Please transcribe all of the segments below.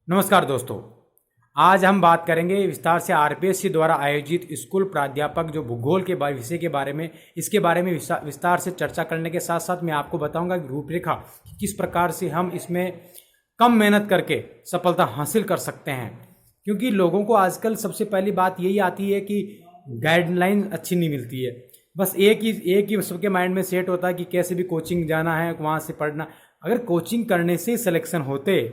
नमस्कार दोस्तों। आज हम बात करेंगे विस्तार से आरपीएससी द्वारा आयोजित स्कूल प्राध्यापक जो भूगोल के विषय के बारे में इसके बारे में विस्तार से चर्चा करने के साथ साथ मैं आपको बताऊंगा कि रूपरेखा किस प्रकार से हम इसमें कम मेहनत करके सफलता हासिल कर सकते हैं। क्योंकि लोगों को आजकल सबसे पहली बात यही आती है कि गाइडलाइन अच्छी नहीं मिलती है। बस एक ही सबके माइंड में सेट होता है कि कैसे भी कोचिंग जाना है, वहाँ से पढ़ना। अगर कोचिंग करने से सिलेक्शन होते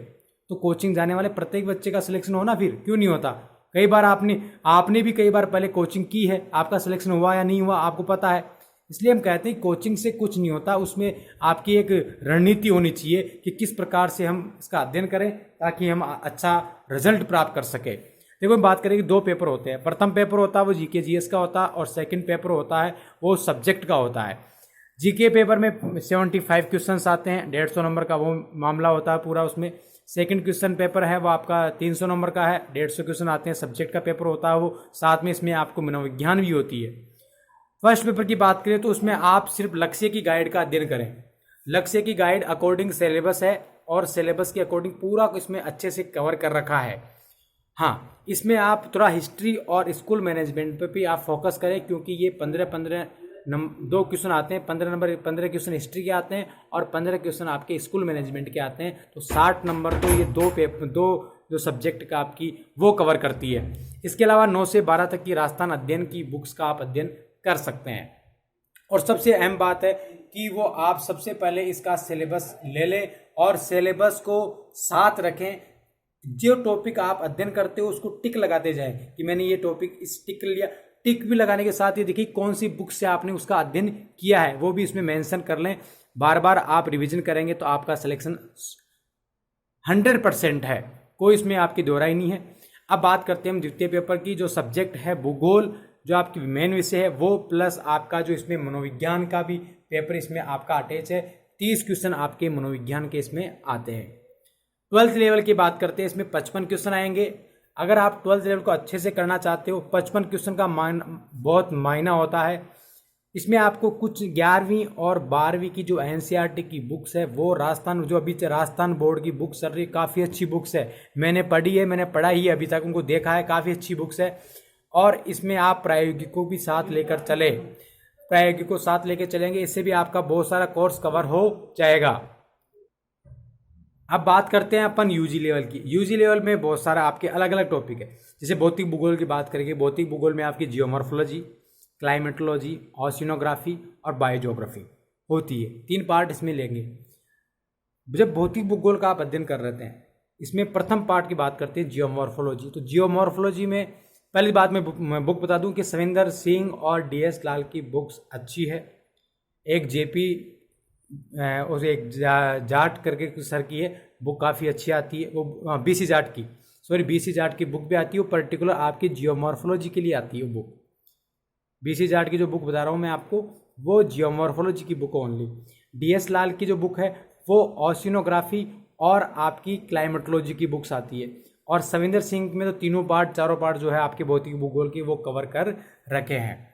तो कोचिंग जाने वाले प्रत्येक बच्चे का सिलेक्शन होना फिर क्यों नहीं होता। कई बार आपने भी कई बार पहले कोचिंग की है, आपका सिलेक्शन हुआ या नहीं हुआ आपको पता है। इसलिए हम कहते हैं कोचिंग से कुछ नहीं होता, उसमें आपकी एक रणनीति होनी चाहिए कि किस प्रकार से हम इसका अध्ययन करें ताकि हम अच्छा रिजल्ट प्राप्त कर सके। देखो हम बात करें कि दो पेपर होते हैं। प्रथम पेपर होता है वो जीके जीएस का होता है और सेकंड पेपर होता है वो सब्जेक्ट का होता है। जीके पेपर में 75 क्वेश्चन आते हैं, 150 नंबर का वो मामला होता है पूरा। उसमें सेकंड क्वेश्चन पेपर है वो आपका 300 नंबर का है, 150 क्वेश्चन आते हैं। सब्जेक्ट का पेपर होता है वो, साथ में इसमें आपको मनोविज्ञान भी होती है। फर्स्ट पेपर की बात करें तो उसमें आप सिर्फ लक्ष्य की गाइड का अध्ययन करें। लक्ष्य की गाइड अकॉर्डिंग सिलेबस है और सिलेबस के अकॉर्डिंग पूरा इसमें अच्छे से कवर कर रखा है। हाँ, इसमें आप थोड़ा हिस्ट्री और स्कूल मैनेजमेंट पे भी आप फोकस करें क्योंकि ये 15 दो क्वेश्चन आते हैं। 15 क्वेश्चन हिस्ट्री के आते हैं और 15 क्वेश्चन आपके स्कूल मैनेजमेंट के आते हैं। तो 60 नंबर तो ये दो जो सब्जेक्ट का आपकी वो कवर करती है। इसके अलावा 9 से 12 तक की राजस्थान अध्ययन की बुक्स का आप अध्ययन कर सकते हैं। और सबसे अहम बात है कि वो आप सबसे पहले इसका सिलेबस ले लें और सिलेबस को साथ रखें। जो टॉपिक आप अध्ययन करते हो उसको टिक लगाते जाएं कि मैंने ये टॉपिक इस टिक लिया। टिक भी लगाने के साथ ये देखिए कौन सी बुक से आपने उसका अध्ययन किया है वो भी इसमें मेंशन कर लें। बार बार आप रिवीजन करेंगे तो आपका सिलेक्शन 100% है, कोई इसमें आपकी दोहराई नहीं है। अब बात करते हैं हम द्वितीय पेपर की। जो सब्जेक्ट है भूगोल, जो आपकी मेन विषय है वो, प्लस आपका जो इसमें मनोविज्ञान का भी पेपर इसमें आपका अटैच है। 30 क्वेश्चन आपके मनोविज्ञान के इसमें आते हैं। 12th लेवल की बात करते हैं, इसमें 55 क्वेश्चन आएंगे। अगर आप 12th लेवल को अच्छे से करना चाहते हो, 55 क्वेश्चन का बहुत मायना होता है। इसमें आपको कुछ 11वीं और 12वीं की जो एनसीईआरटी की बुक्स है वो राजस्थान, जो अभी राजस्थान बोर्ड की बुक्स चल रही, काफ़ी अच्छी बुक्स है। मैंने पढ़ी है, मैंने पढ़ा ही अभी तक, उनको देखा है, काफ़ी अच्छी बुक्स है। और इसमें आप प्रायोगिकों भी साथ लेकर चले, प्रायोगिक को साथ लेकर चलेंगे, इससे भी आपका बहुत सारा कोर्स कवर हो जाएगा। अब बात करते हैं अपन यूजी लेवल की। यूजी लेवल में बहुत सारा आपके अलग अलग टॉपिक है। जैसे भौतिक भूगोल की बात करेंगे, भौतिक भूगोल में आपकी जियोमॉर्फोलॉजी, क्लाइमेटोलॉजी, ओशिनोग्राफी और बायोजियोग्राफी होती है। 3 पार्ट इसमें लेंगे। जब भौतिक भूगोल का आप अध्ययन कर रहे हैं, इसमें प्रथम पार्ट की बात करते हैं जियोमॉर्फोलॉजी। तो जियोमॉर्फोलॉजी में पहली बात मैं बुक बता दूं कि सविंदर सिंह और डीएस लाल की बुक्स अच्छी है। एक जेपी और एक जाट करके सर की है, बुक काफ़ी अच्छी आती है। वो बीसी जाट की, सॉरी बीसी जाट की बुक भी आती है। वो पर्टिकुलर आपकी जियोमॉर्फोलॉजी के लिए आती है वो बुक। बीसी जाट की जो बुक बता रहा हूँ मैं आपको, वो जियोमॉर्फोलॉजी की बुक ओनली। डीएस लाल की जो बुक है वो ओशिनोग्राफी और आपकी क्लाइमेटोलॉजी की बुक्स आती है। और सविंदर सिंह में तो तीनों पार्ट, चारों पार्ट जो है आपके भौतिक भूगोल की वो कवर कर रखे हैं।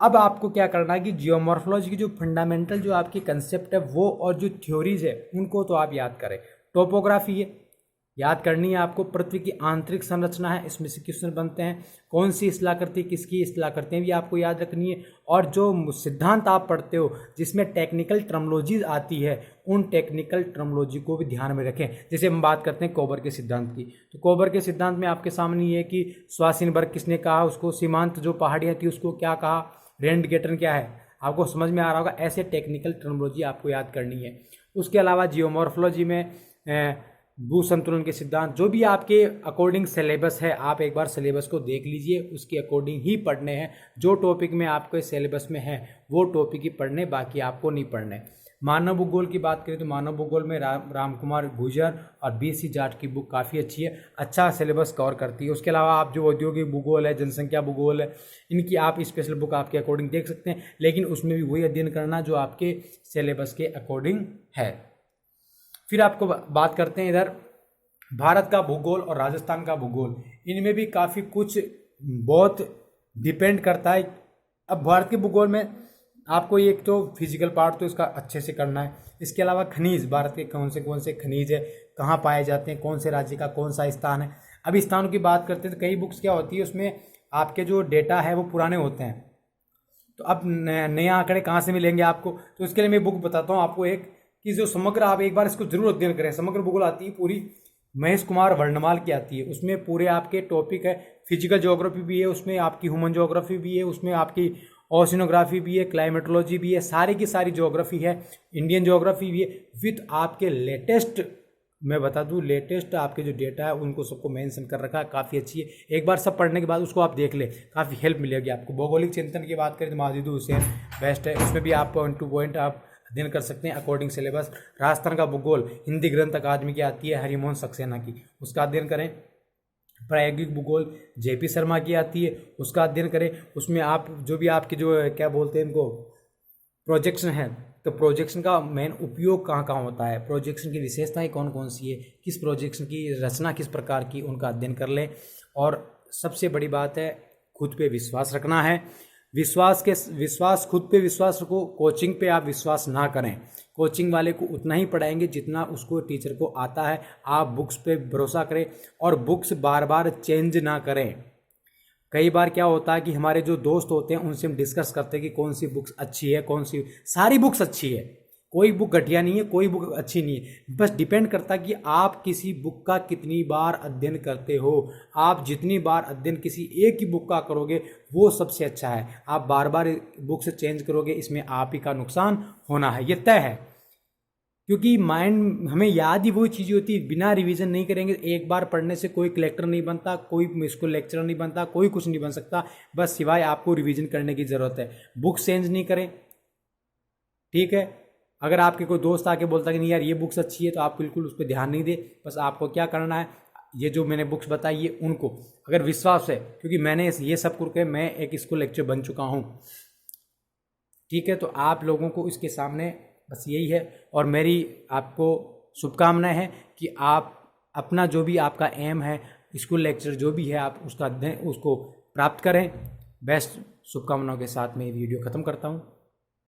अब आपको क्या करना है कि जियोमॉर्फोलॉजी की जो फंडामेंटल जो आपकी कंसेप्ट है वो और जो थ्योरीज है उनको तो आप याद करें। टोपोग्राफी है, याद करनी है आपको। पृथ्वी की आंतरिक संरचना है, इसमें से क्वेश्चन बनते हैं। कौन सी स्थलाकृति किसकी स्थलाकृति है भी आपको याद रखनी है। और जो सिद्धांत आप पढ़ते हो जिसमें टेक्निकल टर्मोलॉजी आती है, उन टेक्निकल टर्मोलॉजी को भी ध्यान में रखें। जैसे हम बात करते हैं कोबर के सिद्धांत की, तो कोबर के सिद्धांत में आपके सामने ये है कि स्वासिनबर्ग किसने कहा उसको, सीमांत जो पहाड़ियाँ थी उसको क्या कहा, रेंडगेटन क्या है, आपको समझ में आ रहा होगा। ऐसे टेक्निकल टर्मोलॉजी आपको याद करनी है। उसके अलावा जियोमॉर्फोलॉजी में भू संतुलन के सिद्धांत, जो भी आपके अकॉर्डिंग सिलेबस है, आप एक बार सिलेबस को देख लीजिए, उसके अकॉर्डिंग ही पढ़ने हैं। जो टॉपिक में आपके सिलेबस में है वो टॉपिक ही पढ़ने, बाकी आपको नहीं पढ़ने। मानव भूगोल की बात करें तो मानव भूगोल में राम कुमार गुर्जर और बीसी जाट की बुक काफ़ी अच्छी है, अच्छा सिलेबस कवर करती है। उसके अलावा आप जो औद्योगिक भूगोल है, जनसंख्या भूगोल है, इनकी आप स्पेशल बुक आपके अकॉर्डिंग देख सकते हैं, लेकिन उसमें भी वही अध्ययन करना जो आपके सिलेबस के अकॉर्डिंग है। फिर आपको बात करते हैं इधर भारत का भूगोल और राजस्थान का भूगोल, इनमें भी काफ़ी कुछ बहुत डिपेंड करता है। अब भारत के भूगोल में आपको एक तो फिजिकल पार्ट तो इसका अच्छे से करना है। इसके अलावा खनिज, भारत के कौन से खनिज है, कहाँ पाए जाते हैं, कौन से राज्य का कौन सा स्थान है। अभी स्थानों की बात करते हैं तो कई बुक्स क्या होती है, उसमें आपके जो डेटा है वो पुराने होते हैं, तो अब नए आंकड़े कहाँ से मिलेंगे आपको। तो इसके लिए मैं बुक बताता हूँ आपको एक, कि जो समग्र, आप एक बार इसको जरूर अध्ययन करें। समग्र भूगोल आती है पूरी, महेश कुमार वर्णमाल की आती है। उसमें पूरे आपके टॉपिक है, फिजिकल ज्योग्राफी भी है उसमें, आपकी ह्यूमन ज्योग्राफी भी है उसमें, आपकी ओशिनोग्राफी भी है, क्लाइमेटोलॉजी भी है, सारी की सारी ज्योग्राफी है, इंडियन ज्योग्राफी भी है, विथ आपके लेटेस्ट, मैं बता दूं लेटेस्ट आपके जो डेटा है उनको सबको मेंशन कर रखा है। काफ़ी अच्छी है, एक बार सब पढ़ने के बाद उसको आप देख ले, काफ़ी हेल्प मिलेगी आपको। भौगोलिक चिंतन की बात करें तो माजिद हुसैन बेस्ट है, उसमें भी आप पॉइंट टू पॉइंट आप अध्ययन कर सकते हैं अकॉर्डिंग सिलेबस। राजस्थान का भूगोल हिंदी ग्रंथ अकादमी की आती है, हरिमोहन सक्सेना की, उसका अध्ययन करें। प्रायोगिक भूगोल जेपी शर्मा की आती है, उसका अध्ययन करें। उसमें आप जो भी आपके जो क्या बोलते हैं इनको, प्रोजेक्शन है, तो प्रोजेक्शन का मेन उपयोग कहाँ कहाँ होता है, प्रोजेक्शन की विशेषताएं कौन कौन सी है, किस प्रोजेक्शन की रचना किस प्रकार की, उनका अध्ययन कर लें। और सबसे बड़ी बात है, खुद पे विश्वास रखना है। विश्वास खुद पे विश्वास रखो, कोचिंग पे आप विश्वास ना करें। कोचिंग वाले को उतना ही पढ़ाएंगे जितना उसको टीचर को आता है। आप बुक्स पे भरोसा करें और बुक्स बार बार चेंज ना करें। कई बार क्या होता है कि हमारे जो दोस्त होते हैं उनसे हम डिस्कस करते हैं कि कौन सी बुक्स अच्छी है, कौन सी, सारी बुक्स अच्छी है, कोई बुक घटिया नहीं है, कोई बुक अच्छी नहीं है। बस डिपेंड करता है कि आप किसी बुक का कितनी बार अध्ययन करते हो। आप जितनी बार अध्ययन किसी एक ही बुक का करोगे वो सबसे अच्छा है। आप बार बार बुक से चेंज करोगे, इसमें आप ही का नुकसान होना है, ये तय है। क्योंकि माइंड हमें याद ही वही चीज़ें होती है, बिना रिवीजन नहीं करेंगे। एक बार पढ़ने से कोई कलेक्टर नहीं बनता, कोई इसको लेक्चरर नहीं बनता, कोई कुछ नहीं बन सकता, बस सिवाय आपको रिवीजन करने की ज़रूरत है। बुक चेंज नहीं करें, ठीक है। अगर आपके कोई दोस्त आके बोलता कि नहीं यार ये बुक्स अच्छी है, तो आप बिल्कुल उस पर ध्यान नहीं दे। बस आपको क्या करना है, ये जो मैंने बुक्स बताई ये उनको अगर विश्वास है, क्योंकि मैंने ये सब करके मैं एक इसको लेक्चर बन चुका हूँ, ठीक है। तो आप लोगों को इसके सामने बस यही है, और मेरी आपको शुभकामनाएं हैं कि आप अपना जो भी आपका एम है, स्कूल लेक्चर जो भी है, आप उसका उसको प्राप्त करें। बेस्ट शुभकामनाओं के साथ मैं वीडियो ख़त्म करता हूँ।